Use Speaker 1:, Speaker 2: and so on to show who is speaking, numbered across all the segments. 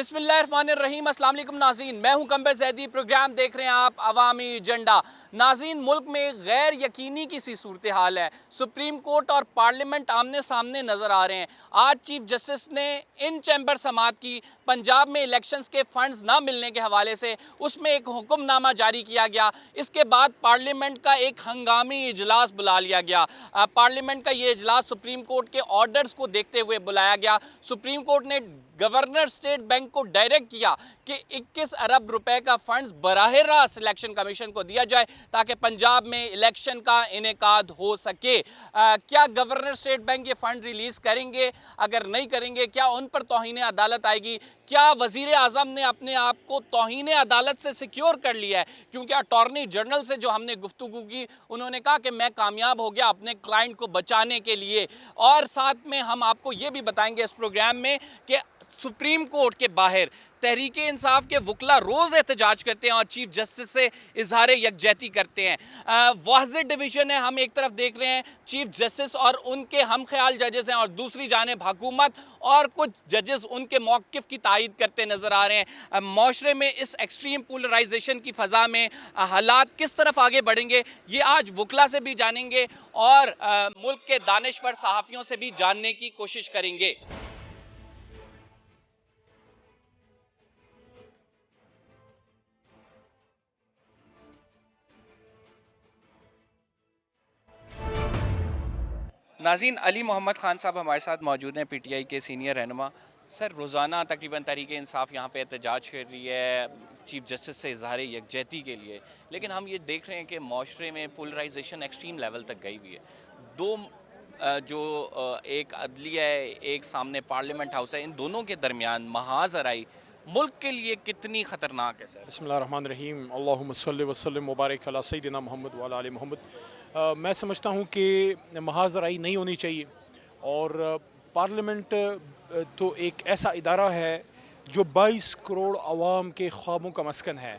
Speaker 1: बिस्मिल्लाहिर्रहमानिर्रहीम। अस्सलाम वालेकुम नाज़रीन, मैं हूं कंबर ज़ैदी। प्रोग्राम देख रहे हैं आप अवामी एजेंडा। नाज़रीन, मुल्क में गैर यकीनी की सी सूरत हाल है। सुप्रीम कोर्ट और पार्लियामेंट आमने सामने नज़र आ रहे हैं। आज चीफ जस्टिस ने इन चैम्बर समात की पंजाब में इलेक्शंस के फंड्स ना मिलने के हवाले से उसमें एक हुक्मनामा जारी किया गया। इसके बाद पार्लियामेंट का एक हंगामी इजलास बुला लिया गया। पार्लियामेंट का ये इजलास सुप्रीम कोर्ट के ऑर्डर्स को देखते हुए बुलाया गया। सुप्रीम कोर्ट ने गवर्नर स्टेट बैंक को डायरेक्ट किया कि 21 अरब रुपए का फंड्स बराह रास्त इलेक्शन कमीशन को दिया जाए ताकि पंजाब में इलेक्शन का इनेकाद हो सके। क्या गवर्नर स्टेट बैंक ये फंड रिलीज करेंगे? अगर नहीं करेंगे, क्या उन पर तौहीन अदालत आएगी? क्या वजीर आजम ने अपने आप को तौहीन अदालत से सिक्योर कर लिया है? क्योंकि अटॉर्नी जनरल से जो हमने गुफ्तगू की, उन्होंने कहा कि मैं कामयाब हो गया अपने क्लाइंट को बचाने के लिए। और साथ में हम आपको ये भी बताएंगे इस प्रोग्राम में कि सुप्रीम कोर्ट के बाहर तहरीक इंसाफ के वकला रोज़ एहतजाज करते हैं और चीफ जस्टिस से इजहार यकजहती करते हैं। वाज़ेह डिवीज़न है, हम एक तरफ देख रहे हैं चीफ जस्टिस और उनके हम ख्याल जजेस हैं और दूसरी जानिब हुकूमत और कुछ जजेस उनके मौक़िफ़ की तायद करते नज़र आ रहे हैं। माशरे में इस एक्सट्रीम पोलराइजेशन की फ़ज़ा में हालात किस तरफ आगे बढ़ेंगे, ये आज वकला से भी जानेंगे और मुल्क के दानिश्वर सहाफ़ियों से भी जानने की कोशिश करेंगे। नाज़रीन, अली मोहम्मद ख़ान साहब हमारे साथ मौजूद हैं, पीटीआई के सीनियर रहनुमा। सर, रोज़ाना तकरीबन तहरीक इंसाफ यहाँ पे एहतजाज कर रही है चीफ जस्टिस से इजहार यकजहती के लिए, लेकिन हम ये देख रहे हैं कि माशरे में पोलराइजेशन एक्सट्रीम लेवल तक गई हुई है। एक अदलिया है, एक सामने पार्लियामेंट हाउस है, इन दोनों के दरमियान महाजराई मुल्क के लिए कितनी ख़तरनाक है सर?
Speaker 2: बिस्मिल्लाहिर्रहमानिर्रहीम। अल्लाहुम्मा सल्लि व सल्लिम व बारिक अला सय्यिदिना मोहम्मद व अला आलि मोहम्मद। मैं समझता हूँ कि महाजराई नहीं होनी चाहिए और पार्लियामेंट तो एक ऐसा इदारा है जो 22 करोड़ आवाम के ख्वाबों का मस्कन है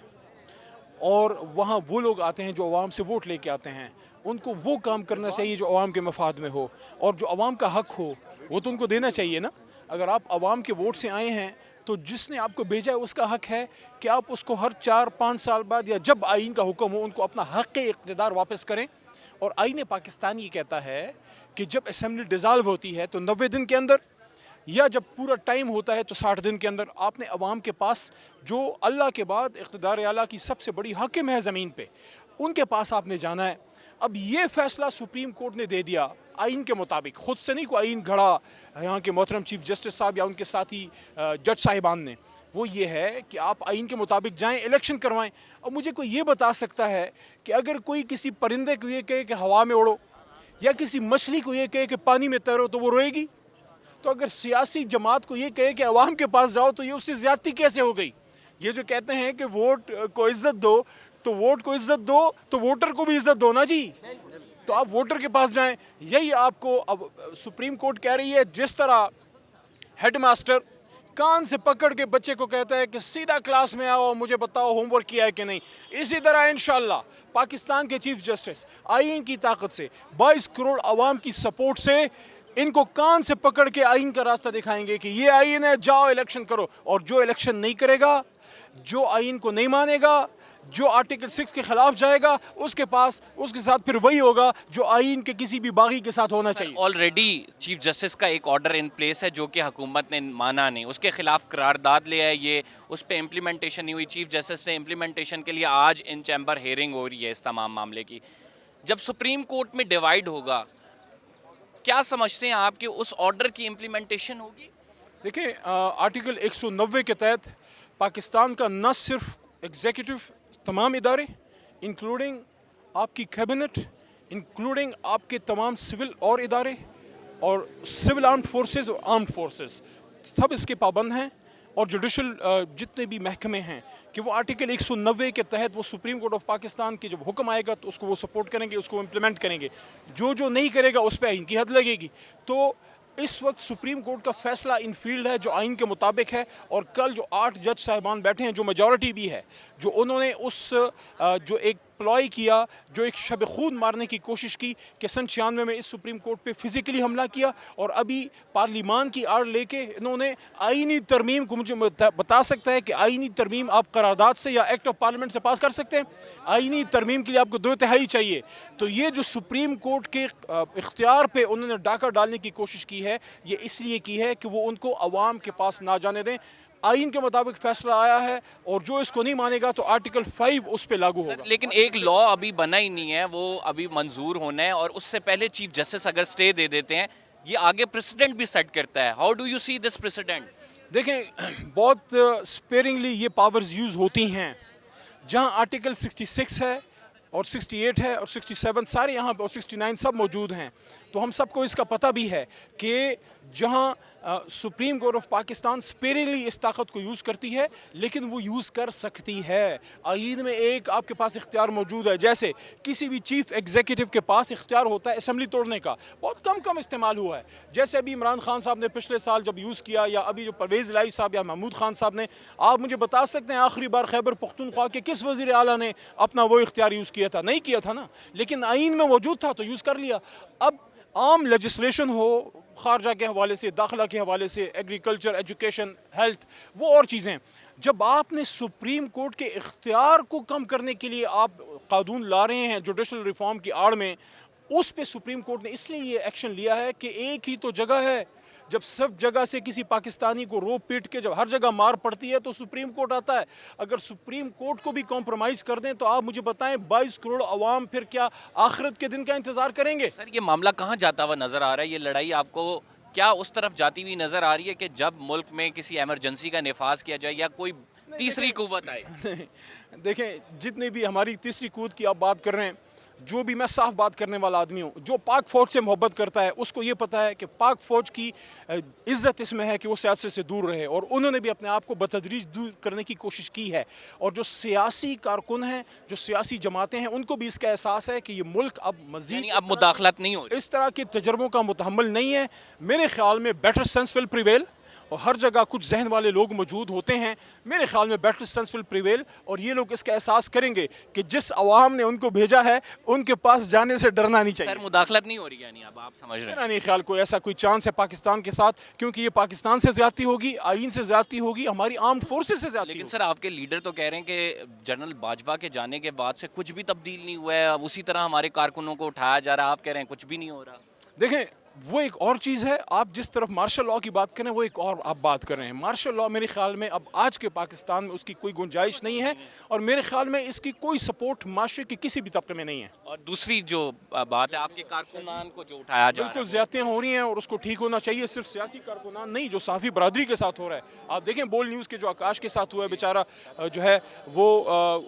Speaker 2: और वहाँ वो लोग आते हैं जो आवाम से वोट लेके आते हैं। उनको वो काम करना चाहिए जो आवाम के मफाद में हो और जो आवाम का हक हो वो तो उनको देना चाहिए ना। अगर आप आवाम के वोट से आए हैं तो जिसने आपको भेजा है उसका हक है कि आप उसको हर 4-5 साल बाद या जब आइन का हुक्म हो उनको अपना हक़ इक़्तिदार वापस करें। और आइन पाकिस्तान ये कहता है कि जब असेंबली डिज़ाल्व होती है तो 90 दिन के अंदर या जब पूरा टाइम होता है तो 60 दिन के अंदर आपने अवाम के पास जो अल्लाह के बाद इक़्तिदार आला की सबसे बड़ी हाकिम है ज़मीन पे, उनके पास आपने जाना है। अब ये फ़ैसला सुप्रीम कोर्ट ने दे दिया आइन के मुताबिक, ख़ुद से नहीं कोई आइन घड़ा यहाँ के मोहतरम चीफ जस्टिस साहब या उनके साथी जज साहिबान ने। वो ये है कि आप आइन के मुताबिक जाएं, इलेक्शन करवाएं। अब मुझे कोई ये बता सकता है कि अगर कोई किसी परिंदे को ये कहे कि हवा में उड़ो या किसी मछली को ये कहे कि पानी में तैरो तो वो रोएगी? तो अगर सियासी जमात को ये कहे कि अवाम के पास जाओ तो ये उससे ज़्यादती कैसे हो गई? ये जो कहते हैं कि वोट को इज़्ज़त दो, तो वोट को इज़्ज़त दो तो वोटर को भी इज़्ज़त दो ना जी। तो आप वोटर के पास जाएं। यही आपको अब सुप्रीम कोर्ट कह रही है, जिस तरह हेडमास्टर कान से पकड़ के बच्चे को कहता है कि सीधा क्लास में आओ, मुझे बताओ होमवर्क किया है कि नहीं, इसी तरह इंशाल्लाह पाकिस्तान के चीफ जस्टिस आइन की ताकत से 22 करोड़ आवाम की सपोर्ट से इनको कान से पकड़ के आइन का रास्ता दिखाएंगे कि ये आइन है, जाओ इलेक्शन करो। और जो इलेक्शन नहीं करेगा, जो आइन को नहीं मानेगा, जो आर्टिकल 6 के खिलाफ जाएगा, उसके साथ फिर वही होगा जो आइन के किसी भी बागी के साथ होना चाहिए।
Speaker 1: ऑलरेडी चीफ जस्टिस का एक ऑर्डर इन प्लेस है जो कि हुकूमत ने माना नहीं, उसके खिलाफ करारदाद लिया है, ये उस पर इम्प्लीमेंटेशन नहीं हुई। चीफ जस्टिस ने इम्प्लीमेंटेशन के लिए आज इन चैम्बर हेयरिंग हो रही है इस तमाम मामले की। जब सुप्रीम कोर्ट में डिवाइड होगा, क्या समझते हैं आप कि उस ऑर्डर की इम्प्लीमेंटेशन होगी?
Speaker 2: देखिए, आर्टिकल 190 के तहत पाकिस्तान का न सिर्फ एग्जीक्यूटिव तमाम इदारे, इंक्लूडिंग आपकी कैबिनेट, इंक्लूडिंग आपके तमाम सिविल और इदारे और सिविल आर्म्ड फोर्सेस और आर्म्ड फोर्सेस, सब इसके पाबंद हैं। और जुडिशल जितने भी महकमे हैं कि वो आर्टिकल 190 के तहत वो सुप्रीम कोर्ट ऑफ पाकिस्तान की जब हुक्म आएगा तो उसको वो सपोर्ट करेंगे, उसको इम्प्लीमेंट करेंगे। जो नहीं करेगा उस पर आइन की हद लगेगी। तो इस वक्त सुप्रीम कोर्ट का फैसला इन फील्ड है जो आइन के मुताबिक है। और कल जो 8 जज साहिबान बैठे हैं, जो मेजॉरिटी भी है, जो उन्होंने उस जो एक एम्प्लॉय किया जो एक शब खून मारने की कोशिश की कि सन 96 में इस सुप्रीम कोर्ट पे फिज़िकली हमला किया, और अभी पार्लिमान की आड़ लेके इन्होंने आईनी तरमीम को, मुझे बता सकता है कि आईनी तरमीम आप करारदाद से या एक्ट ऑफ पार्लियामेंट से पास कर सकते हैं? आईनी तरमीम के लिए आपको 2/3 चाहिए। तो ये जो सुप्रीम कोर्ट के इख्तियार पे उन्होंने डाका डालने की कोशिश की है, ये इसलिए की है कि वो उनको अवाम के पास ना जाने दें। आइन के मुताबिक फैसला आया है, और जो इसको नहीं मानेगा तो आर्टिकल 5 उस पर लागू होगा।
Speaker 1: लेकिन एक लॉ अभी बना ही नहीं है, वो अभी मंजूर होना है, और उससे पहले चीफ जस्टिस अगर स्टे दे देते हैं, ये आगे प्रेसिडेंट भी सेट करता है। How do you see this president?
Speaker 2: देखें, बहुत स्पेयरिंगली ये पावर्स यूज़ होती हैं। जहां आर्टिकल 66 है और 68 है और 67 सारे यहाँ पे, और 69 सब मौजूद हैं, तो हम सबको इसका पता भी है कि जहाँ सुप्रीम कोर्ट ऑफ पाकिस्तान स्पेयरिंगली इस ताकत को यूज़ करती है, लेकिन वो यूज़ कर सकती है। आईन में एक आपके पास इख्तियार मौजूद है, जैसे किसी भी चीफ एग्जीक्यूटिव के पास इख्तियार होता है असम्बली तोड़ने का, बहुत कम इस्तेमाल हुआ है। जैसे अभी इमरान खान साहब ने पिछले साल जब यूज़ किया, या अभी जो परवेज़ इलाही साहब या महमूद खान साहब ने, आप मुझे बता सकते हैं आखिरी बार खैबर पख्तूनख्वा के किस वज़ीर आला ने अपना वो इख्तियार यूज़ किया था? नहीं किया था ना, लेकिन आईन में मौजूद था तो यूज़ कर लिया। अब आम लेजिस्लेशन हो, खारजा के हवाले से, दाखिला के हवाले से, एग्रीकल्चर, एजुकेशन, हेल्थ, वो और चीज़ें, जब आपने सुप्रीम कोर्ट के इख्तियार को कम करने के लिए आप कानून ला रहे हैं जुडिशल रिफॉर्म की आड़ में, उस पे सुप्रीम कोर्ट ने इसलिए ये एक्शन लिया है कि एक ही तो जगह है, जब सब जगह से किसी पाकिस्तानी को रोप पीट के जब हर जगह मार पड़ती है तो सुप्रीम कोर्ट आता है। अगर सुप्रीम कोर्ट को भी कॉम्प्रोमाइज़ कर दें तो आप मुझे बताएं 22 करोड़ अवाम फिर क्या आखिरत के दिन का इंतज़ार करेंगे?
Speaker 1: सर, ये मामला कहाँ जाता हुआ नज़र आ रहा है? ये लड़ाई आपको क्या उस तरफ जाती हुई नज़र आ रही है कि जब मुल्क में किसी एमरजेंसी का नफाज किया जाए या कोई तीसरी कुव्वत आए?
Speaker 2: देखें, जितनी भी हमारी तीसरी कूद की आप बात कर रहे हैं, जो भी, मैं साफ बात करने वाला आदमी हूँ, जो पाक फ़ौज से मोहब्बत करता है उसको ये पता है कि पाक फ़ौज की इज़्ज़त इसमें है कि वो सियासत से दूर रहे, और उन्होंने भी अपने आप को बतदरीज दूर करने की कोशिश की है। और जो सियासी कारकुन हैं, जो सियासी जमातें हैं, उनको भी इसका एहसास है कि ये मुल्क अब मज़ीद
Speaker 1: अब मुदाखलत नहीं हो रही,
Speaker 2: इस तरह के तजर्बों का मुतहम्मल नहीं है। मेरे ख्याल में बेटर सेंस विल प्रिवेल, और हर जगह कुछ जहन वाले लोग मौजूद होते हैं। मेरे ख्याल में बेटर सेंस विल प्रिवेल, और ये लोग इसका एहसास करेंगे कि जिस अवाम ने उनको भेजा है उनके पास जाने से डरना नहीं चाहिए।
Speaker 1: सर, मुदाखलत नहीं हो रही, यानी अब आप समझ रहे हैं?
Speaker 2: मेरा नहीं ख्याल कोई ऐसा कोई चांस है पाकिस्तान के साथ, क्योंकि ये पाकिस्तान से ज्यादती होगी, आइन से ज्यादती होगी, हमारी आर्म्ड फोर्सेस से ज्यादती
Speaker 1: लेकिन
Speaker 2: होगी।
Speaker 1: सर, आपके लीडर तो कह रहे हैं कि जनरल बाजवा के जाने के बाद से कुछ भी तब्दील नहीं हुआ है, अब उसी तरह हमारे कारकुनों को उठाया जा रहा है। आप कह रहे हैं कुछ भी नहीं हो रहा।
Speaker 2: देखें, वो एक और चीज़ है, आप जिस तरफ मार्शल लॉ की बात करें वो एक और आप बात कर रहे हैं। मार्शल लॉ मेरे ख्याल में अब आज के पाकिस्तान में उसकी कोई गुंजाइश नहीं है, और मेरे ख्याल में इसकी कोई सपोर्ट माशरे के किसी भी तबके में नहीं है।
Speaker 1: और दूसरी जो बात है, आपके कारकुनान को जो उठाया जा रहा
Speaker 2: बिल्कुल
Speaker 1: है,
Speaker 2: ज़्यादतियाँ हो रही हैं, और उसको ठीक होना चाहिए। सिर्फ सियासी कारकुनान नहीं, जो साफ़ी बरादरी के साथ हो रहा है। आप देखें बोल न्यूज़ के जो आकाश के साथ हुआ है, बेचारा जो है वो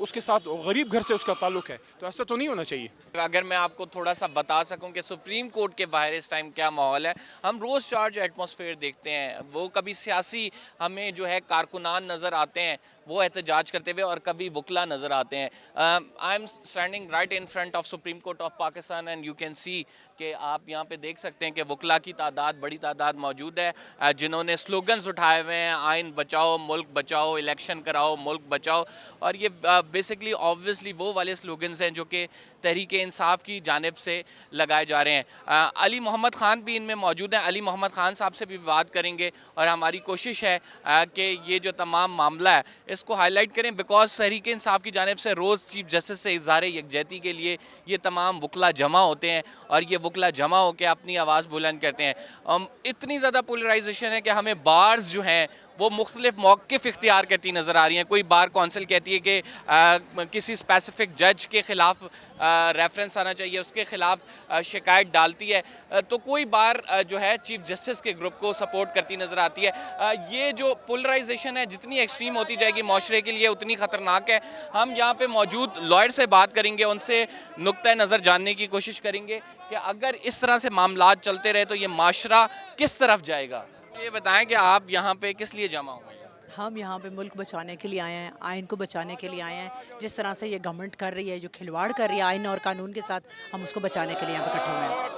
Speaker 2: उसके साथ गरीब घर से उसका ताल्लुक है, तो ऐसा तो नहीं होना चाहिए।
Speaker 1: अगर मैं आपको थोड़ा सा बता सकूं कि सुप्रीम कोर्ट के बाहर इस टाइम क्या माहौल है, हम रोज़ चार्ज एटमॉस्फेयर देखते हैं, वो कभी सियासी हमें जो है कारकुनान नज़र आते हैं वो एहतजाज करते हुए, और कभी वकला नज़र आते हैं। I am standing right in front of supreme court of Pakistan, and you can see कि आप यहाँ पे देख सकते हैं कि वकला की तादाद, बड़ी तादाद मौजूद है, जिन्होंने स्लोगन्स उठाए हुए हैं, आइन बचाओ, मुल्क बचाओ, इलेक्शन कराओ, मुल्क बचाओ। और ये बेसिकली ऑब्वियसली वो वाले स्लोगन्स हैं जो कि तहरीक इंसाफ की जानिब से लगाए जा रहे हैं। अली मोहम्मद ख़ान भी इनमें मौजूद हैं। अली मोहम्मद ख़ान साहब से भी बात करेंगे, और हमारी कोशिश है कि ये जो तमाम मामला है इसको हाईलाइट करें, बिकॉज तहरीक इंसाफ की जानिब से रोज़ चीफ जस्टिस से इज़हार यकजहती के लिए ये तमाम वकला जमा होते हैं, और ये वकला जमा होकर अपनी आवाज़ बुलंद करते हैं। इतनी ज़्यादा पोलराइजेशन है कि हमें बार्स जो हैं वो मुख्तलिफ मौक़िफ़ इख्तियार करती नज़र आ रही हैं। कोई बार कौंसिल कहती है कि किसी स्पेसिफिक जज के ख़िलाफ़ रेफरेंस आना चाहिए, उसके ख़िलाफ़ शिकायत डालती है, तो कोई बार जो है चीफ जस्टिस के ग्रुप को सपोर्ट करती नज़र आती है। ये जो पोलराइजेशन है जितनी एक्सट्रीम होती जाएगी माशरे के लिए उतनी ख़तरनाक है। हम यहाँ पे मौजूद लॉयर से बात करेंगे, उनसे नुक्ता नज़र जानने की कोशिश करेंगे कि अगर इस तरह से मामलात चलते रहे तो ये माशरा किस तरफ जाएगा। ये बताएं कि आप यहाँ पे किस लिए जमा हुए हैं?
Speaker 3: हम यहाँ पे मुल्क बचाने के लिए आए हैं, आइन को बचाने के लिए आए हैं। जिस तरह से ये गवर्नमेंट कर रही है, जो खिलवाड़ कर रही है आइन और कानून के साथ, हम उसको बचाने के लिए यहाँ पे इकट्ठे हुए हैं।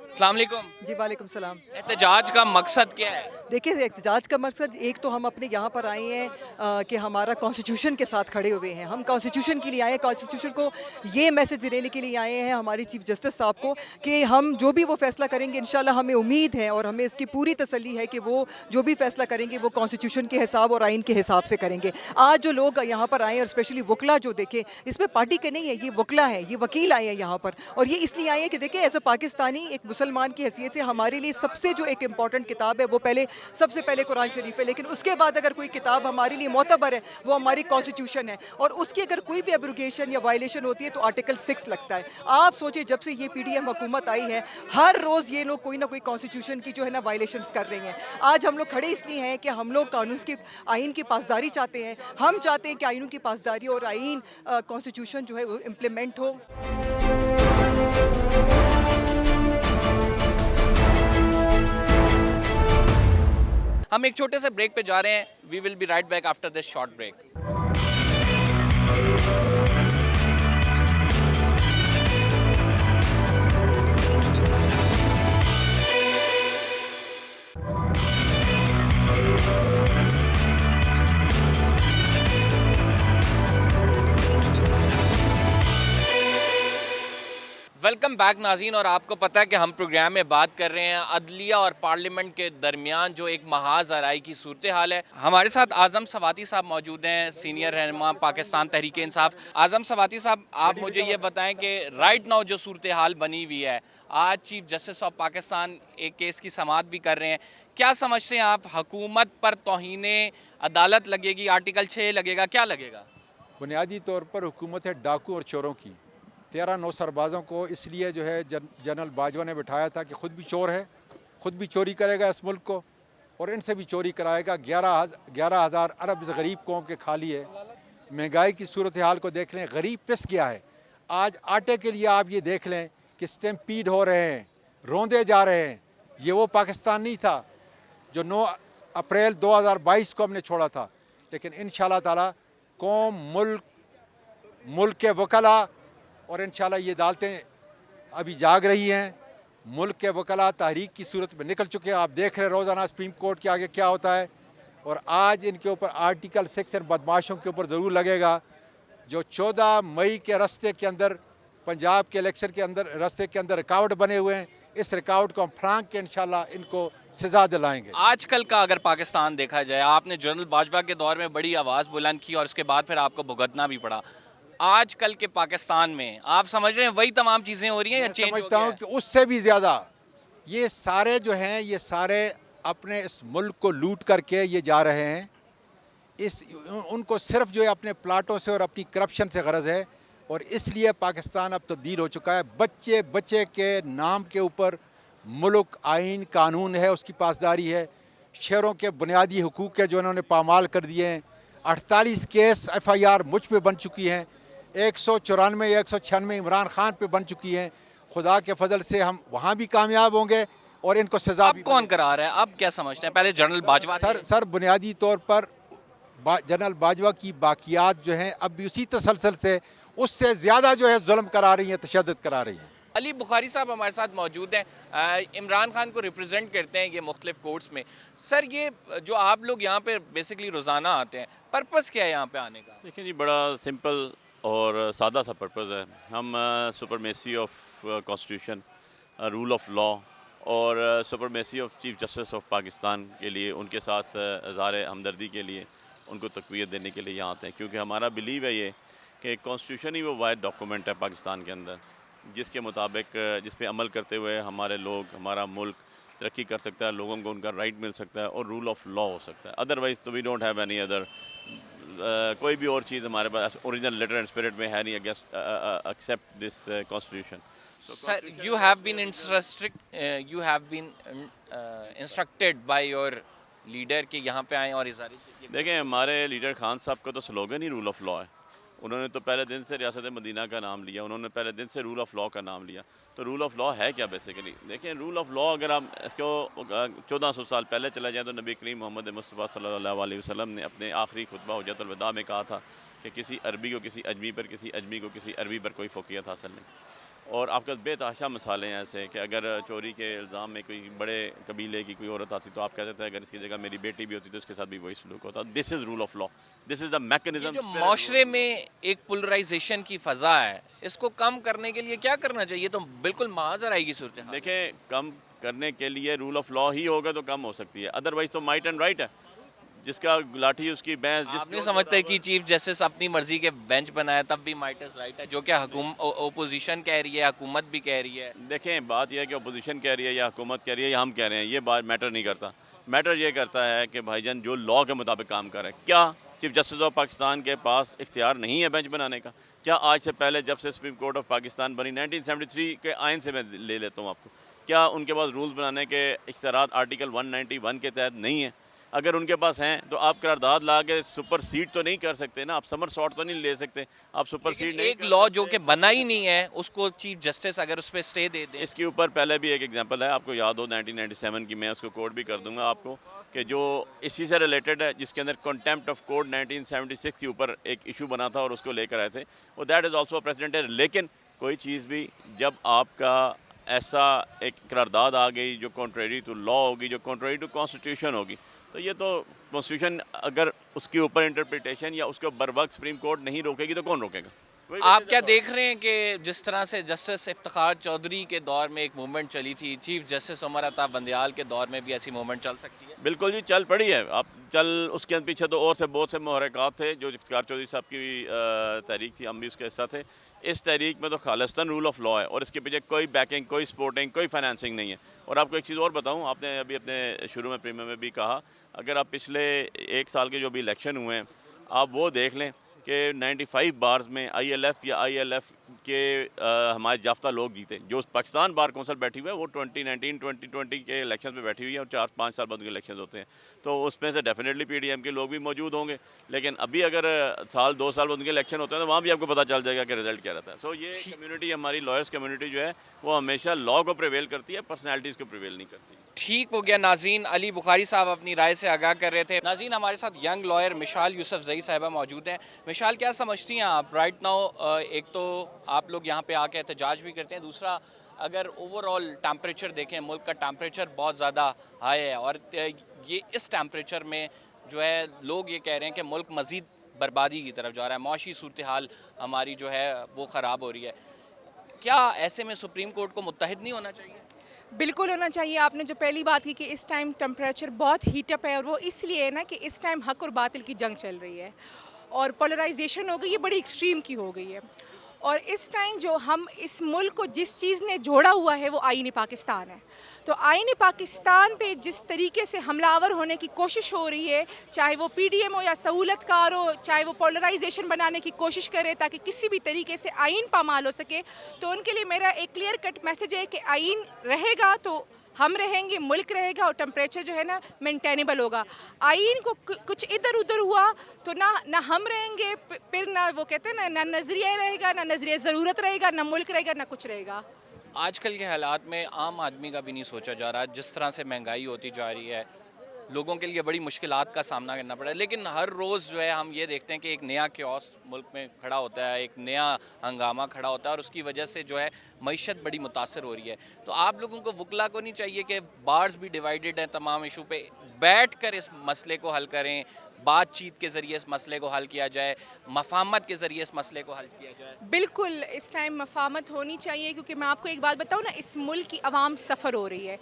Speaker 1: अस्सलाम वालेकुम।
Speaker 4: जी वालेकुम सलाम।
Speaker 1: एहतजाज का मकसद क्या है?
Speaker 4: देखिए, एहतजाज का मकसद एक तो हम अपने यहाँ पर आए हैं कि हमारा कॉन्स्टिट्यूशन के साथ खड़े हुए हैं। हम कॉन्स्टिट्यूशन के लिए आए हैं, कॉन्स्टिट्यूशन को ये मैसेज देने के लिए आए हैं हमारे चीफ जस्टिस साहब को कि हम जो भी वो फैसला करेंगे इंशाल्लाह हमें उम्मीद है और हमें इसकी पूरी तसल्ली है कि वो जो भी फैसला करेंगे वो कॉन्स्टिट्यूशन के हिसाब और आइन के हिसाब से करेंगे। आज जो लोग यहाँ पर आए हैं और स्पेशली वकला जो देखें, इसमें पार्टी के नहीं है, ये वकला है, ये वकील आए हैं यहाँ पर, और ये इसलिए आए हैं कि देखें एज ए पाकिस्तानी एक मुसलमान की हैसियत से हमारे लिए सबसे जो एक इम्पॉर्टेंट किताब है वो सबसे पहले कुरान शरीफ है, लेकिन उसके बाद अगर कोई किताब हमारे लिए मोतबर है वो हमारी कॉन्स्टिट्यूशन है, और उसकी अगर कोई भी एब्रोगेशन या वायलेशन होती है तो आर्टिकल 6 लगता है। आप सोचिए जब से ये पीडीएम हुकूमत आई है हर रोज़ ये लोग कोई ना कोई कॉन्स्टिट्यूशन की जो है ना वायलेशंस कर रहे हैं। आज हम लोग खड़े इसलिए हैं कि हम लोग कानून की आइन की पासदारी चाहते हैं। हम चाहते हैं कि आइनों की पासदारी और आइन कॉन्स्टिट्यूशन जो है वो इम्प्लीमेंट हो।
Speaker 1: हम एक छोटे से ब्रेक पे जा रहे हैं। We will be right back after this short break. Welcome back नाज़रीन, और आपको पता है कि हम प्रोग्राम में बात कर रहे हैं अदलिया और पार्लियामेंट के दरमियान जो एक महाज आराई की सूरत हाल है। हमारे साथ आज़म सवाती साहब मौजूद हैं, सीनियर रहनुमा पाकिस्तान तहरीक इंसाफ। आज़म सवाती साहब, आप मुझे ये बताएं कि राइट नाउ जो सूरत हाल बनी हुई है, आज चीफ जस्टिस ऑफ पाकिस्तान एक केस की समाअत भी कर रहे हैं, क्या समझते हैं आप? हुकूमत पर तौहीने अदालत लगेगी, आर्टिकल 6 लगेगा, क्या लगेगा?
Speaker 5: बुनियादी तौर पर हुकूमत है डाकू और चोरों की। 13 नौ सरबाज़ों को इसलिए जो है जनरल बाजवा ने बिठाया था कि ख़ुद भी चोर है, ख़ुद भी चोरी करेगा इस मुल्क को और इनसे भी चोरी कराएगा। 11,000 अरब इस गरीब कौम के खाली है। महंगाई की सूरत हाल को देख लें, गरीब पिस गया है। आज आटे के लिए आप ये देख लें कि स्टैम्पीड हो रहे हैं, रोंदे जा रहे हैं। ये वो पाकिस्तान नहीं था जो 9 अप्रैल 2022 को हमने छोड़ा था, लेकिन इंशाल्लाह ताला कौम, मुल्क के वकला और इंशाल्लाह ये अदालतें अभी जाग रही हैं। मुल्क के वकला तहरीक की सूरत में निकल चुके हैं। आप देख रहे हैं रोज़ाना सुप्रीम कोर्ट के आगे क्या होता है, और आज इनके ऊपर आर्टिकल 6 बदमाशों के ऊपर ज़रूर लगेगा। जो 14 मई के रास्ते के अंदर, पंजाब के इलेक्शन के अंदर रास्ते के अंदर रुकावट बने हुए हैं, इस रुकावट को हम फ्रांक के इंशाल्लाह इनको सज़ा दिलाएंगे।
Speaker 1: आजकल का अगर पाकिस्तान देखा जाए, आपने जनरल बाजवा के दौर में बड़ी आवाज़ बुलंद की और उसके बाद फिर आपको भुगतना भी पड़ा। आजकल के पाकिस्तान में आप समझ रहे हैं वही तमाम चीज़ें हो रही हैं या चेंज हो गया है?
Speaker 5: समझता हूँ कि उससे भी ज़्यादा ये सारे जो हैं, ये सारे अपने इस मुल्क को लूट करके ये जा रहे हैं। उनको सिर्फ जो है अपने प्लाटों से और अपनी करप्शन से गरज है, और इसलिए पाकिस्तान अब तब्दील हो चुका है। बच्चे बच्चे के नाम के ऊपर मुल्क, आइन, कानून है, उसकी पासदारी है। शहरों के बुनियादी हुकूक के जो उन्होंने पामाल कर दिए हैं। 48 केस FIR मुझ पे बन चुकी हैं, 194 या 196 इमरान खान पे बन चुकी हैं। खुदा के फजल से हम वहाँ भी कामयाब होंगे और इनको सजा
Speaker 1: अब कौन करा रहा है? अब क्या समझते हैं? पहले जनरल बाजवा
Speaker 5: सर बुनियादी तौर पर जनरल बाजवा की बाकियात जो हैं अब भी उसी तसलसल से उससे ज़्यादा जो है जुल्म करा रही हैं, तशद्दुद करा रही हैं।
Speaker 1: अली बुखारी साहब हमारे साथ मौजूद हैं, इमरान खान को रिप्रेजेंट करते हैं ये मुख्तलिफ कोर्ट्स में। सर, ये जो आप लोग यहाँ पे बेसिकली रोज़ाना आते हैं, पर्पज़ क्या है यहाँ पे आने का?
Speaker 6: देखिए जी, बड़ा सिंपल और सादा सा पर्पज़ है। हम supremacy of constitution, rule of law और supremacy of chief justice of Pakistan के लिए, उनके साथ इज़हार हमदर्दी के लिए, उनको तक़वियत देने के लिए यहाँ आते हैं। क्योंकि हमारा बिलीव है ये कि कॉन्स्टिट्यूशन ही वो वाहिद डॉक्यूमेंट है पाकिस्तान के अंदर जिसके मुताबिक, जिस पे अमल करते हुए हमारे लोग, हमारा मुल्क तरक्की कर सकता है, लोगों को उनका राइट मिल सकता है और रूल ऑफ लॉ हो सकता है। अदरवाइज़ तो we don't have any other, कोई भी और चीज़ हमारे पास ओरिजिनल लेटर एंड स्पिरिट में है नहीं against except this constitution.
Speaker 1: Sir, you have been instructed by your leader कि यहाँ पे आएँ और इज़हार।
Speaker 6: देखें, हमारे लीडर खान साहब का तो slogan he rule of law है। उन्होंने तो पहले दिन से रियासत मदीना का नाम लिया, उन्होंने पहले दिन से रूल ऑफ लॉ का नाम लिया। तो रूल ऑफ लॉ है क्या बेसिकली? देखें, रूल ऑफ लॉ अगर आप इसको 1400 साल पहले चला जाए तो नबी करीम मोहम्मद मुस्तफ़ा सल्लल्लाहु अलैहि वसल्लम ने अपने आखिरी खुतबा हुज्जतुल विदा में कहा था कि किसी अरबी को किसी अजमी पर, किसी अजमी को किसी अरबी पर कोई फ़ौक़ियत हासिल नहीं। और आपके पास बेतहाशा मिसालें हैं ऐसे कि अगर चोरी के इल्ज़ाम में कोई बड़े कबीले की कोई औरत आती तो आप कहते थे अगर इसकी जगह मेरी बेटी भी होती तो उसके साथ भी वही सलूक होता। This is rule of law, this is the
Speaker 1: ये
Speaker 6: मैकेनिज्म।
Speaker 1: जो माशरे में एक पोलराइजेशन की फ़ज़ा है, इसको कम करने के लिए क्या करना चाहिए? तो बिल्कुल महाजर आएगी सूरत हाल।
Speaker 6: देखें, कम करने के लिए रूल ऑफ लॉ ही होगा तो कम हो सकती है, अदरवाइज तो माइट एंड राइट है, जिसका लाठी उसकी भैंस।
Speaker 1: आप नहीं समझते कि चीफ जस्टिस अपनी मर्जी के बेंच बनाया तब भी माइट इज राइट है, जो कि ओपोजिशन कह रही है, हुकूमत भी कह रही है?
Speaker 6: देखें, बात यह है कि अपोजिशन कह रही है या हुकूमत कह रही है या हम कह रहे हैं, ये बात मैटर नहीं करता। मैटर ये करता है कि भाईजान जो लॉ के मुताबिक काम कर रहे हैं, क्या चीफ जस्टिस ऑफ पाकिस्तान के पास इख्तियार नहीं है बेंच बनाने का? क्या आज से पहले जब से सुप्रीम कोर्ट ऑफ पाकिस्तान बनी 1973 के आइन से मैं ले लेता हूँ आपको, क्या उनके पास रूल्स बनाने के इख्तियारात आर्टिकल 191 के तहत नहीं है? अगर उनके पास हैं तो आप करारदाद ला के सुपर सीड तो नहीं कर सकते ना, आप समर शॉट तो नहीं ले सकते, आप सुपर सीड नहीं
Speaker 1: एक
Speaker 6: कर
Speaker 1: लॉ
Speaker 6: सकते।
Speaker 1: जो कि बना ही नहीं है उसको चीफ जस्टिस अगर उस पर स्टे दे दे।
Speaker 6: इसके ऊपर पहले भी एक एग्जांपल है, आपको याद हो 1997 की, मैं उसको कोड भी कर दूंगा आपको, कि जो इसी से रिलेटेड है, जिसके अंदर कंटेम्प्ट ऑफ कोड 1976 के ऊपर एक इशू बना था और उसको लेकर आए थे, वो दैट इज़ ऑल्सो प्रेसिडेंट है। लेकिन कोई चीज़ भी जब आपका ऐसा एक करारदाद आ गई जो कॉन्ट्रेरी टू लॉ होगी, जो कॉन्ट्रेरी टू कॉन्स्टिट्यूशन होगी, तो ये तो कॉन्स्टिट्यूशन अगर उसके ऊपर इंटरप्रिटेशन या उसके बर वक्त सुप्रीम कोर्ट नहीं रोकेगी तो कौन रोकेगा?
Speaker 1: आप क्या देख रहे हैं कि जिस तरह से जस्टिस इफ्तिखार चौधरी के दौर में एक मूवमेंट चली थी, चीफ जस्टिस उमर अता बंदयाल के दौर में भी ऐसी मूवमेंट चल सकती है?
Speaker 6: बिल्कुल जी, चल पड़ी है। आप चल उसके पीछे तो और से बहुत से मुहर्रिकात थे, जो इफ्तिखार चौधरी साहब की तहरीक थी, हम भी उसका हिस्सा थे। इस तहरीक में तो खालिस्तान रूल ऑफ लॉ है और इसके पीछे कोई बैकिंग, कोई सपोर्टिंग, कोई फाइनेंसिंग नहीं है। और आपको एक चीज़ और बताऊँ, आपने अभी अपने शुरू में प्रीमियम में भी कहा, अगर आप पिछले 1 साल के जो भी इलेक्शन हुए हैं, आप वो देख लें कि 95 बार्स में ILF या ILF के हमारे जाफ्ता लोग जीते। जो पाकिस्तान बार कौंसिल बैठी हुई है वो 2019 2020 के इलेक्शन में बैठी हुई है और 4-5 साल बाद उनके इलेक्शन होते हैं, तो उसमें से डेफिनेटली PDM के लोग भी मौजूद होंगे। लेकिन अभी अगर साल 2 साल बाद उनके इलेक्शन होते हैं तो वहाँ भी आपको पता चल जाएगा कि रिजल्ट क्या रहता है। सो ये कम्युनिटी, हमारी लॉयर्स कम्युनिटी जो है वो हमेशा लॉ को प्रिवेल करती है, पर्सनैलिटीज़ को प्रिवेल नहीं करती।
Speaker 1: ठीक हो गया। नाज़रीन, अली बुखारी साहब अपनी राय से आगाह कर रहे थे। नाज़रीन, हमारे साथ यंग लॉयर मिशाल यूसुफजई साहिबा मौजूद हैं। मिशाल, क्या समझती हैं आप राइट नाउ? एक तो आप लोग यहाँ पे आके एहतजाज भी करते हैं, दूसरा अगर ओवरऑल टेम्परेचर देखें, मुल्क का टेम्परेचर बहुत ज़्यादा हाई है और ये इस टेम्परेचर में जो है लोग ये कह रहे हैं कि मुल्क मज़ीद बर्बादी की तरफ जा रहा है, मौशी सूरत हाल हमारी जो है वो ख़राब हो रही है। क्या ऐसे में सुप्रीम कोर्ट को मुत्तहिद नहीं होना चाहिए?
Speaker 7: बिल्कुल होना चाहिए। आपने जो पहली बात की कि इस टाइम टेम्परेचर बहुत हीटअप है और वो इसलिए है ना कि इस टाइम हक और बातिल की जंग चल रही है और पोलराइजेशन हो गई है, बड़ी एक्सट्रीम की हो गई है। और इस टाइम जो हम इस मुल्क को जिस चीज़ ने जोड़ा हुआ है वो आईन पाकिस्तान है। तो आईन पाकिस्तान पे जिस तरीके से हमलावर होने की कोशिश हो रही है, चाहे वो PDM हो या सहूलतकार हो, चाहे वो पोलराइजेशन बनाने की कोशिश करे ताकि किसी भी तरीके से आईन पामाल हो सके, तो उनके लिए मेरा एक क्लियर कट मैसेज है कि आईन रहेगा तो हम रहेंगे, मुल्क रहेगा और टेम्परेचर जो है ना मेंटेनेबल होगा। आईन को कुछ इधर उधर हुआ तो ना हम रहेंगे, फिर ना वो कहते हैं ना नज़रिया रहेगा, ना नज़रिया ज़रूरत रहेगा, ना मुल्क रहेगा, ना कुछ रहेगा।
Speaker 1: आजकल के हालात में आम आदमी का भी नहीं सोचा जा रहा, जिस तरह से महंगाई होती जा रही है, लोगों के लिए बड़ी मुश्किलात का सामना करना पड़ा है। लेकिन हर रोज़ जो है हम ये देखते हैं कि एक नया क्योस मुल्क में खड़ा होता है, एक नया हंगामा खड़ा होता है और उसकी वजह से जो है मईशत बड़ी मुतासर हो रही है। तो आप लोगों को वकला को नहीं चाहिए कि बार्स भी डिवाइडेड हैं तमाम इशू पे, बैठ कर इस मसले को हल करें, बातचीत के ज़रिए इस मसले को हल किया जाए, मफाहमत के ज़रिए इस मसले को हल किया जाए?
Speaker 7: बिल्कुल इस टाइम मफाहमत होनी चाहिए, क्योंकि मैं आपको एक बात बताऊँ ना, इस मुल्क की आवाम सफ़र हो रही है।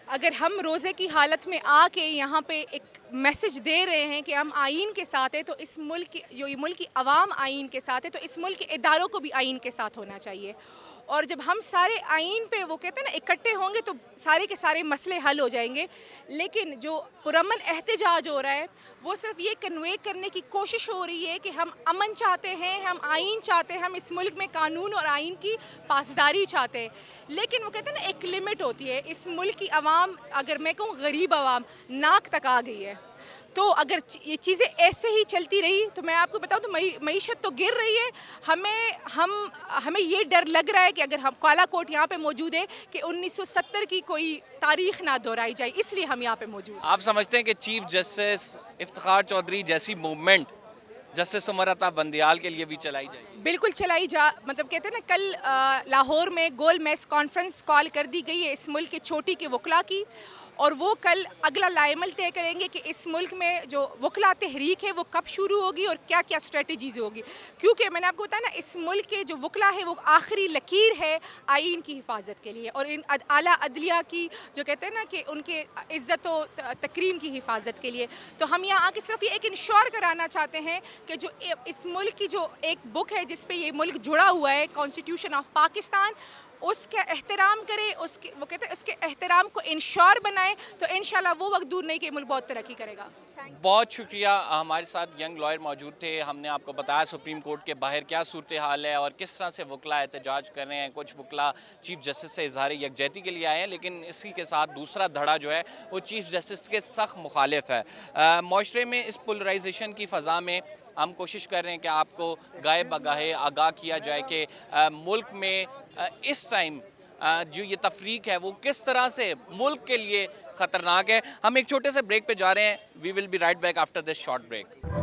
Speaker 7: अगर हम रोज़े की हालत में आके यहाँ पे एक मैसेज दे रहे हैं कि हम आईन के साथ हैं, तो इस मुल्क की जो ये मुल्क की आवाम आईन के साथ है, तो इस मुल्क के इदारों को भी आईन के साथ होना चाहिए। और जब हम सारे आईन पे वो कहते हैं ना इकट्ठे होंगे तो सारे के सारे मसले हल हो जाएंगे। लेकिन जो पुरअमन एहतजाज हो रहा है वो सिर्फ ये कन्वे करने की कोशिश हो रही है कि हम अमन चाहते हैं, हम आईन चाहते हैं, हम इस मुल्क में कानून और आईन की पासदारी चाहते हैं। लेकिन वो कहते हैं ना एक लिमिट होती है। इस मुल्क की आवाम, अगर मैं कहूँ गरीब आवाम, नाक तक आ गई है। तो अगर ये चीज़ें ऐसे ही चलती रही तो मैं आपको बताऊं तो मईशत तो गिर रही है। हमें ये डर लग रहा है कि अगर हम काला कोट यहाँ पे मौजूद है कि 1970 की कोई तारीख ना दोहराई जाए, इसलिए हम यहाँ पे मौजूद।
Speaker 1: आप समझते हैं कि चीफ जस्टिस इफ्तिखार चौधरी जैसी मूवमेंट जस्टिस उमर अता बंदियाल के लिए भी चलाई जाएगी?
Speaker 7: बिल्कुल चलाई जा, मतलब कहते हैं ना, कल लाहौर में गोल मेज कॉन्फ्रेंस कॉल कर दी गई है इस मुल्क के चोटी के वकला की, और वो कल अगला लाइमल तय करेंगे कि इस मुल्क में जो वकला तहरीक है वो कब शुरू होगी और क्या क्या स्ट्रेटजीज होगी। क्योंकि मैंने आपको बताया ना, इस मुल्क के जो वकला है वो आखिरी लकीर है आइन की हिफाजत के लिए और इन आला अदलिया की, जो कहते हैं ना कि उनके इज़्ज़त व तकरीम की हिफाजत के लिए। तो हम यहाँ आके सिर्फ ये एक इंश्योर कराना चाहते हैं कि जो इस मुल्क की जो एक बुक है जिस पे ये मुल्क जुड़ा हुआ है, कॉन्स्टिट्यूशन ऑफ पाकिस्तान, उसका एहतराम करे, उसके वो कहते हैं उसके एहतराम को इंश्योर बनाए, तो इंशाल्लाह वो वक्त दूर नहीं कि मुल्क बहुत तरक्की करेगा।
Speaker 1: बहुत शुक्रिया। हमारे साथ यंग लॉयर मौजूद थे। हमने आपको बताया सुप्रीम कोर्ट के बाहर क्या सूरत हाल है और किस तरह से वकला एहतजाज कर रहे हैं। कुछ वकला चीफ जस्टिस से इजहार यकजहती के लिए आए हैं, लेकिन इसी के साथ दूसरा धड़ा जो है वो चीफ जस्टिस के सख्त मुखालिफ है। माशरे में इस पोलराइजेशन की फ़ज़ा में हम कोशिश कर रहे हैं कि आपको गाहे बगाहे आगाह किया जाए कि मुल्क में इस टाइम जो ये तफरीक है वो किस तरह से मुल्क के लिए ख़तरनाक है। हम एक छोटे से ब्रेक पे जा रहे हैं। We will be right back after this short break.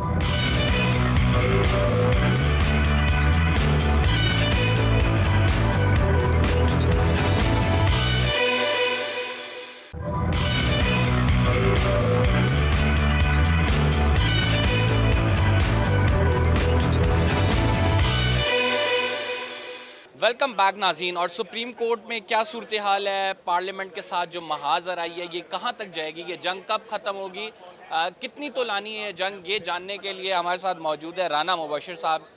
Speaker 1: Welcome back नाज़रीन। और सुप्रीम कोर्ट में क्या सूरत हाल है, पार्लियामेंट के साथ जो महाज़र आई है ये कहाँ तक जाएगी, ये जंग कब ख़त्म होगी, कितनी तो लानी है जंग, ये जानने के लिए हमारे साथ मौजूद है राना मुबशिर साहब,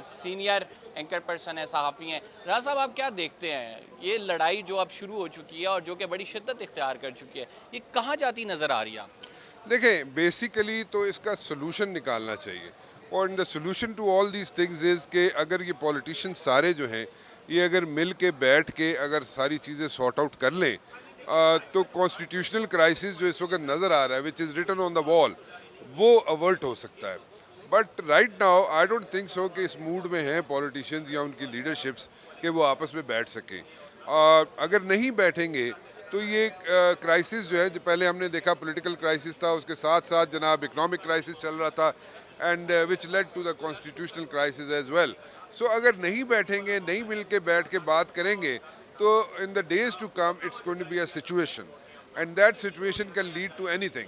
Speaker 1: सीनियर एंकर पर्सन है, सहाफ़ी हैं। राना साहब, आप क्या देखते हैं ये लड़ाई जो अब शुरू हो चुकी है और जो कि बड़ी शिद्दत इख्तियार कर चुकी है, ये कहाँ जाती नज़र आ रही है?
Speaker 8: देखें, बेसिकली तो इसका सोल्यूशन निकालना चाहिए, और the solution to all these things is कि अगर ये पॉलिटिशियन सारे जो हैं ये अगर मिल के बैठ के अगर सारी चीज़ें सॉर्ट आउट कर लें तो कॉन्स्टिट्यूशनल क्राइसिस जो इस वक्त नज़र आ रहा है which is written on the wall, वो अवर्ट हो सकता है। But right now I don't think so कि इस मूड में हैं पॉलिटिशियंस या उनकी लीडरशिप्स कि वो आपस में बैठ सकें। अगर नहीं बैठेंगे तो ये क्राइसिस जो है, जो पहले हमने देखा पॉलिटिकल क्राइसिस था, उसके साथ साथ जनाब इकोनॉमिक क्राइसिस चल रहा था, and which led to the constitutional crisis as well. So अगर नहीं बैठेंगे, नहीं मिल के बैठ के बात करेंगे, तो in the days to come it's going to be a situation, and that situation can lead to anything.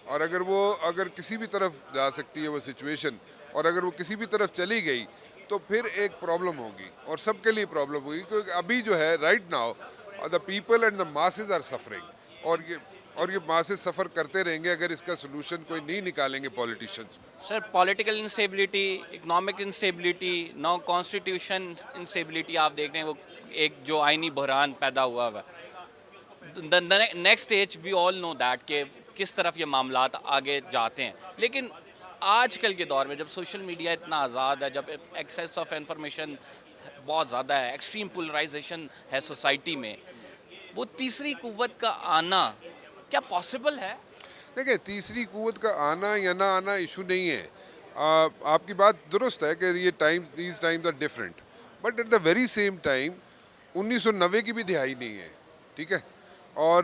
Speaker 8: और अगर किसी भी तरफ जा सकती है वो सिचुएशन, और अगर वो किसी भी तरफ चली गई तो फिर एक प्रॉब्लम होगी और सबके लिए प्रॉब्लम होगी, क्योंकि अभी जो है right now the people and the masses are suffering, और ये मासेस सफ़र करते रहेंगे अगर इसका सोल्यूशन कोई नहीं निकालेंगे politicians.
Speaker 1: Sir, political instability, economic instability, no constitution instability आप देख रहे हैं, वो एक जो आइनी बहरान पैदा हुआ है। The next stage we all know that कि किस तरफ ये मामलात आगे जाते हैं। लेकिन आजकल के दौर में जब सोशल मीडिया इतना आज़ाद है, जब एक्सेस ऑफ इंफॉर्मेशन बहुत ज़्यादा है, एक्सट्रीम पोलराइजेशन है सोसाइटी में, वो तीसरी कुव्वत का आना क्या पॉसिबल है?
Speaker 8: देखिए, तीसरी कुव्वत का आना या ना आना इशू नहीं है। आपकी बात दुरुस्त है कि ये these times are different, but at the very same time 1990 की भी दिहाई नहीं है, ठीक है। और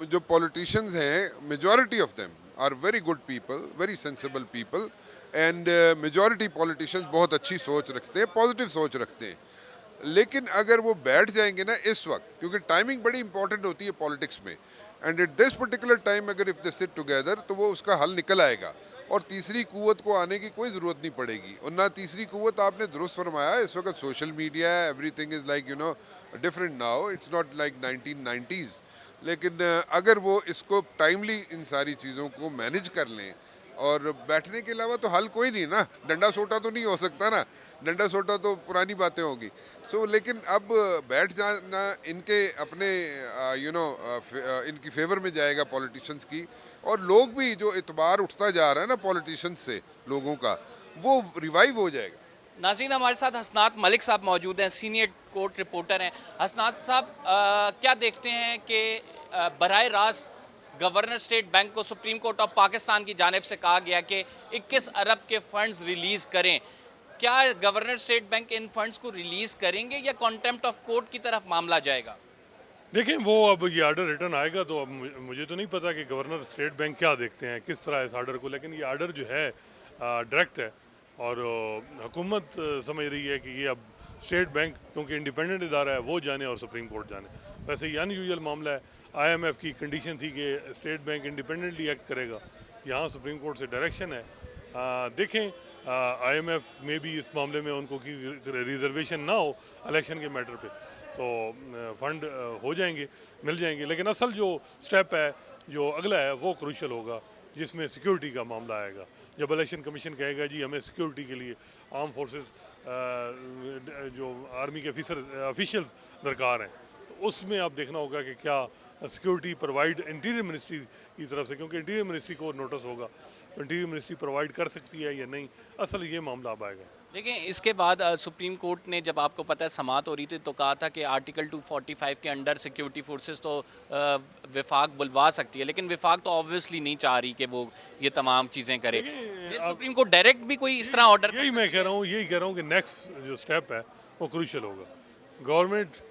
Speaker 8: जो पॉलिटिशियंस हैं, majority of them are very good people, very sensible people, and majority politicians बहुत अच्छी सोच रखते हैं, पॉजिटिव सोच रखते हैं। लेकिन अगर वो बैठ जाएंगे ना इस वक्त, क्योंकि टाइमिंग बड़ी इंपॉर्टेंट होती है पॉलिटिक्स में, and at this particular time अगर इफ दे सिट टुगेदर तो वो उसका हल निकल आएगा, और तीसरी कुव्वत को आने की कोई ज़रूरत नहीं पड़ेगी। और ना तीसरी कुव्वत, आपने दुरुस्त फरमाया, इस वक्त सोशल मीडिया है, everything is like different now, it's not like 1990s। लेकिन अगर वो इसको टाइमली इन सारी चीज़ों को मैनेज कर लें, और बैठने के अलावा तो हल कोई नहीं ना, डंडा सोटा तो नहीं हो सकता ना, डंडा सोटा तो पुरानी बातें होंगी। लेकिन अब बैठ जाना इनके अपने इनकी फेवर में जाएगा पॉलिटिशियंस की, और लोग भी जो इतबार उठता जा रहा है ना पॉलिटिशियंस से लोगों का, वो रिवाइव हो जाएगा।
Speaker 1: नाज़रीन, हमारे साथ हसनात मलिक साहब मौजूद हैं, सीनियर कोर्ट रिपोर्टर हैं। हसनात साहब, क्या देखते हैं कि बराह रास्त गवर्नर स्टेट बैंक को सुप्रीम कोर्ट ऑफ पाकिस्तान की जानिब से कहा गया कि 21 अरब के फंड्स रिलीज़ करें, क्या गवर्नर स्टेट बैंक इन फंड्स को रिलीज़ करेंगे या कॉन्टेम्प्ट ऑफ कोर्ट की तरफ मामला जाएगा?
Speaker 9: देखें, वो अब ये आर्डर रिटर्न आएगा तो अब मुझे तो नहीं पता कि गवर्नर स्टेट बैंक क्या देखते हैं, किस तरह इस आर्डर को, लेकिन ये आर्डर जो है डायरेक्ट है, और हुकूमत समझ रही है कि ये अब स्टेट बैंक क्योंकि इंडिपेंडेंट इदारा है वो जाने और सुप्रीम कोर्ट जाने। वैसे ये अनयूजुअल मामला है। IMF की कंडीशन थी कि स्टेट बैंक इंडिपेंडेंटली एक्ट करेगा, यहाँ सुप्रीम कोर्ट से डायरेक्शन है। देखें IMF में भी इस मामले में उनको की रिजर्वेशन ना हो इलेक्शन के मैटर पे तो फंड हो जाएंगे, मिल जाएंगे। लेकिन असल जो स्टेप है जो अगला है वो क्रूशल होगा, जिसमें सिक्योरिटी का मामला आएगा। जब इलेक्शन कमीशन कहेगा जी हमें सिक्योरिटी के लिए आर्म फोर्सेस जो आर्मी के ऑफिशियल दरकार हैं, तो उसमें आप देखना होगा कि क्या सिक्योरिटी प्रोवाइड इंटीरियर मिनिस्ट्री की तरफ से, क्योंकि इंटीरियर मिनिस्ट्री को नोटिस होगा तो इंटीरियर मिनिस्ट्री प्रोवाइड कर सकती है या नहीं, असल ये मामला अब आएगा।
Speaker 1: देखिए इसके बाद सुप्रीम कोर्ट ने जब आपको पता है समाअत हो रही थी तो कहा था कि आर्टिकल 245 के अंडर सिक्योरिटी फोर्सेस तो विफाक बुलवा सकती है, लेकिन विफाक तो ऑब्वियसली नहीं चाह रही कि वो ये तमाम चीज़ें करे। फिर सुप्रीम कोर्ट डायरेक्ट भी कोई इस तरह ऑर्डर
Speaker 9: यही मैं कह रहा हूँ, यही कह रहा हूँ कि नेक्स्ट जो स्टेप है वो क्रूशल होगा। गवर्नमेंट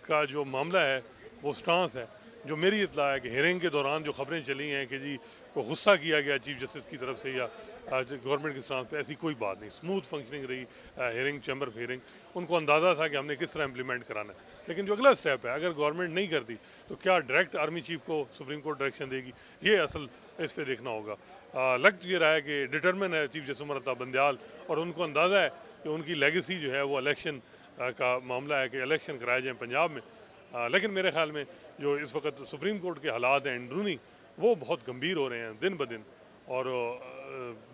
Speaker 9: का जो मामला है वो स्टांस है। जो मेरी इत्तला है कि हेयरिंग के दौरान जो खबरें चली हैं कि जी को गुस्सा किया गया चीफ जस्टिस की तरफ से या गवर्नमेंट के स्टांस पे, ऐसी कोई बात नहीं। स्मूथ फंक्शनिंग रही हेयरिंग, चैम्बर ऑफ हेयरिंग। उनको अंदाज़ा था कि हमने किस तरह इम्प्लीमेंट कराना है। लेकिन जो अगला स्टेप है, अगर गवर्नमेंट नहीं करती तो क्या डायरेक्ट आर्मी चीफ को सुप्रीम कोर्ट डायरेक्शन देगी, ये असल इस पर देखना होगा। लग ये रहा है कि डिटर्मिन है चीफ जस्टिस उमर अता बंदयाल, और उनको अंदाज़ा है कि उनकी लेगेसी जो है वो इलेक्शन का मामला है कि इलेक्शन कराए जाएँ पंजाब में। लेकिन मेरे ख्याल में जो इस वक्त सुप्रीम कोर्ट के हालात हैं अंदरूनी, वो बहुत गंभीर हो रहे हैं दिन ब दिन, और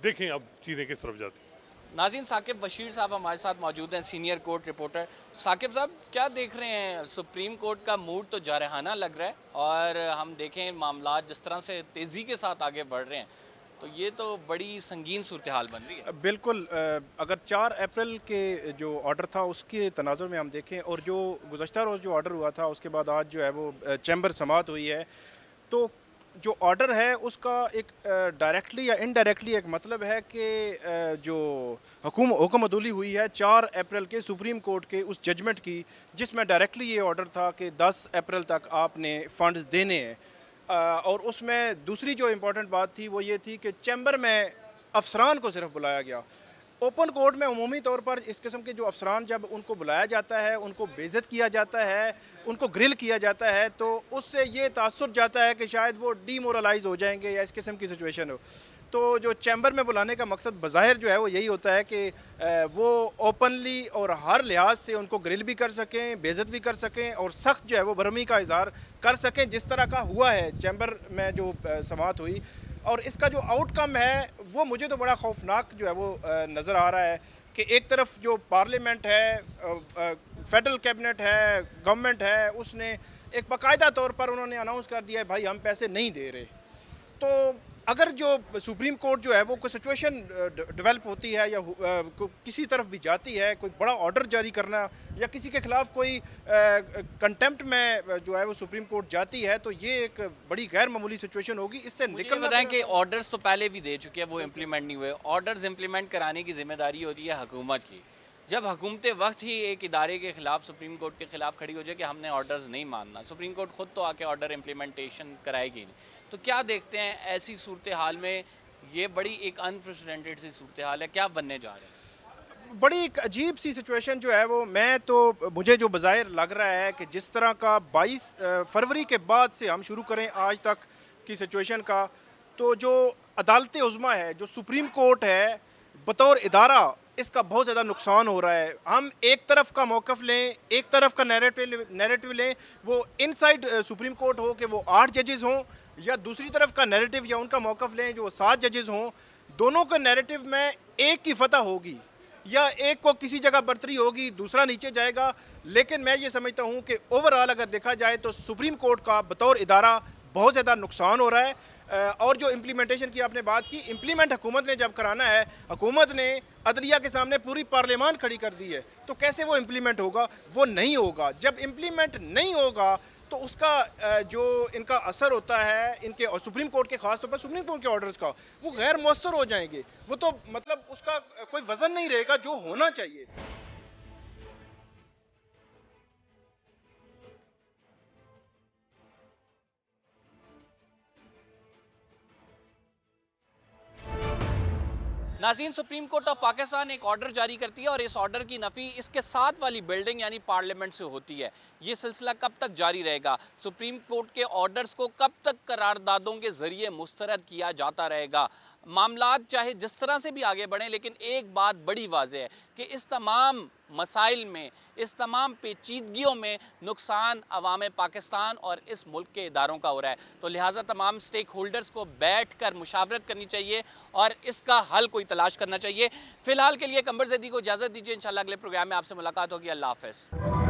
Speaker 9: देखें अब चीज़ें किस तरफ जाती हैं।
Speaker 1: नाज़रीन, साकिब बशीर साहब हमारे साथ मौजूद हैं, सीनियर कोर्ट रिपोर्टर। साकिब साहब, क्या देख रहे हैं? सुप्रीम कोर्ट का मूड तो जारहाना लग रहा है, और हम देखें मामला जिस तरह से तेज़ी के साथ आगे बढ़ रहे हैं तो ये तो बड़ी संगीन सूरत हाल बन रही है।
Speaker 10: बिल्कुल, अगर 4 अप्रैल के जो ऑर्डर था उसके तनाजुर में हम देखें, और जो गुज़श्ता रोज़ जो ऑर्डर हुआ था उसके बाद आज जो है वो चैम्बर समाअत हुई है, तो जो ऑर्डर है उसका एक डायरेक्टली या इनडायरेक्टली एक मतलब है कि जो हुक्म अदूली हुई है 4 अप्रैल के सुप्रीम कोर्ट के उस जजमेंट की, जिसमें डायरेक्टली ये ऑर्डर था कि 10 अप्रैल तक आपने फ़ंड्स देने हैं। और उसमें दूसरी जो इम्पोर्टेंट बात थी वो ये थी कि चैम्बर में अफसरान को सिर्फ बुलाया गया। ओपन कोर्ट में उमूमी तौर पर इस किस्म के जो अफसरान जब उनको बुलाया जाता है, उनको बेइज्जत किया जाता है, उनको ग्रिल किया जाता है, तो उससे ये तासुर जाता है कि शायद वो डीमोरलाइज हो जाएंगे या इस किस्म की सिचुएशन हो। तो जो चैम्बर में बुलाने का मकसद बज़ाहिर जो है वो यही होता है कि वो ओपनली और हर लिहाज से उनको ग्रिल भी कर सकें, बेइज्जत भी कर सकें, और सख्त जो है वो बरहमी का इज़हार कर सकें, जिस तरह का हुआ है चैम्बर में जो समाअत हुई। और इसका जो आउटकम है वो मुझे तो बड़ा खौफनाक जो है वो नज़र आ रहा है कि एक तरफ जो पार्लियामेंट है, फेडरल कैबिनेट है, गवर्नमेंट है, उसने एक बाकायदा तौर पर उन्होंने अनाउंस कर दिया है भाई हम पैसे नहीं दे रहे। तो अगर जो सुप्रीम कोर्ट जो है वो कोई सिचुएशन डेवलप होती है या किसी तरफ भी जाती है, कोई बड़ा ऑर्डर जारी करना या किसी के खिलाफ कोई कंटेम्प्ट में जो है वो सुप्रीम कोर्ट जाती है, तो ये एक बड़ी गैर मामूली सिचुएशन होगी। इससे निकलना
Speaker 1: बताएं कि ऑर्डर्स तो पहले भी दे चुके हैं, वो इम्प्लीमेंट नहीं हुए। ऑर्डर्स इम्प्लीमेंट कराने की जिम्मेदारी होती है हुकूमत की। जब हुकूमत वक्त ही एक इदारे के खिलाफ, सुप्रीम कोर्ट के खिलाफ खड़ी हो जाए कि हमने ऑर्डर्स नहीं मानना, सुप्रीम कोर्ट खुद तो आके ऑर्डर इम्प्लीमेंटेशन कराएगी नहीं, तो क्या देखते हैं ऐसी सूरत हाल में? ये बड़ी एक अनप्रेसिडेंटेड सी सूरत हाल है, क्या बनने जा रहा है?
Speaker 10: बड़ी एक अजीब सी सिचुएशन जो है वो, मैं तो मुझे जो बज़ाहिर लग रहा है कि जिस तरह का 22 फरवरी के बाद से हम शुरू करें आज तक की सिचुएशन का, तो जो अदालत उज़्मा है, जो सुप्रीम कोर्ट है बतौर इदारा, इसका बहुत ज़्यादा नुकसान हो रहा है। हम एक तरफ का मौक़िफ़ लें, एक तरफ का नैरेटिव लें, वो इनसाइड सुप्रीम कोर्ट हो कि वो 8 जजेस हों, या दूसरी तरफ का नैरेटिव या उनका मौक़िफ़ लें जो 7 जजेस हों। दोनों के नैरेटिव में एक की फतह होगी या एक को किसी जगह बर्तरी होगी, दूसरा नीचे जाएगा। लेकिन मैं ये समझता हूँ कि ओवरऑल अगर देखा जाए तो सुप्रीम कोर्ट का बतौर इदारा बहुत ज़्यादा नुकसान हो रहा है। और जो इम्प्लीमेंटेशन की आपने बात की, इम्प्लीमेंट हुकूमत ने जब कराना है, हुकूमत ने अदलिया के सामने पूरी पार्लियामान खड़ी कर दी है, तो कैसे वो इम्प्लीमेंट होगा? वो नहीं होगा। जब इम्प्लीमेंट नहीं होगा तो उसका जो इनका असर होता है इनके और सुप्रीम कोर्ट के खास तौर पर सुप्रीम कोर्ट के ऑर्डर्स का, वो गैर मौसर हो जाएंगे। वो तो मतलब उसका कोई वजन नहीं रहेगा जो होना चाहिए।
Speaker 1: नाज़रीन, सुप्रीम कोर्ट ऑफ पाकिस्तान एक ऑर्डर जारी करती है और इस ऑर्डर की नफ़ी इसके साथ वाली बिल्डिंग यानी पार्लियामेंट से होती है। ये सिलसिला कब तक जारी रहेगा? सुप्रीम कोर्ट के ऑर्डर्स को कब तक करारदादों के ज़रिए मुस्तरद किया जाता रहेगा? मामलात चाहे जिस तरह से भी आगे बढ़ें, लेकिन एक बात बड़ी वाज़ेह है कि इस तमाम मसाइल में, इस तमाम पेचीदगियों में नुकसान अवाम पाकिस्तान और इस मुल्क के इदारों का हो रहा है। तो लिहाजा तमाम स्टेक होल्डर्स को बैठ कर मुशावरत करनी चाहिए और इसका हल कोई तलाश करना चाहिए। फ़िलहाल के लिए कंबर ज़ैदी को इजाज़त दीजिए। इंशाअल्लाह अगले प्रोग्राम में आपसे मुलाकात होगी। अल्लाह हाफ़िज़।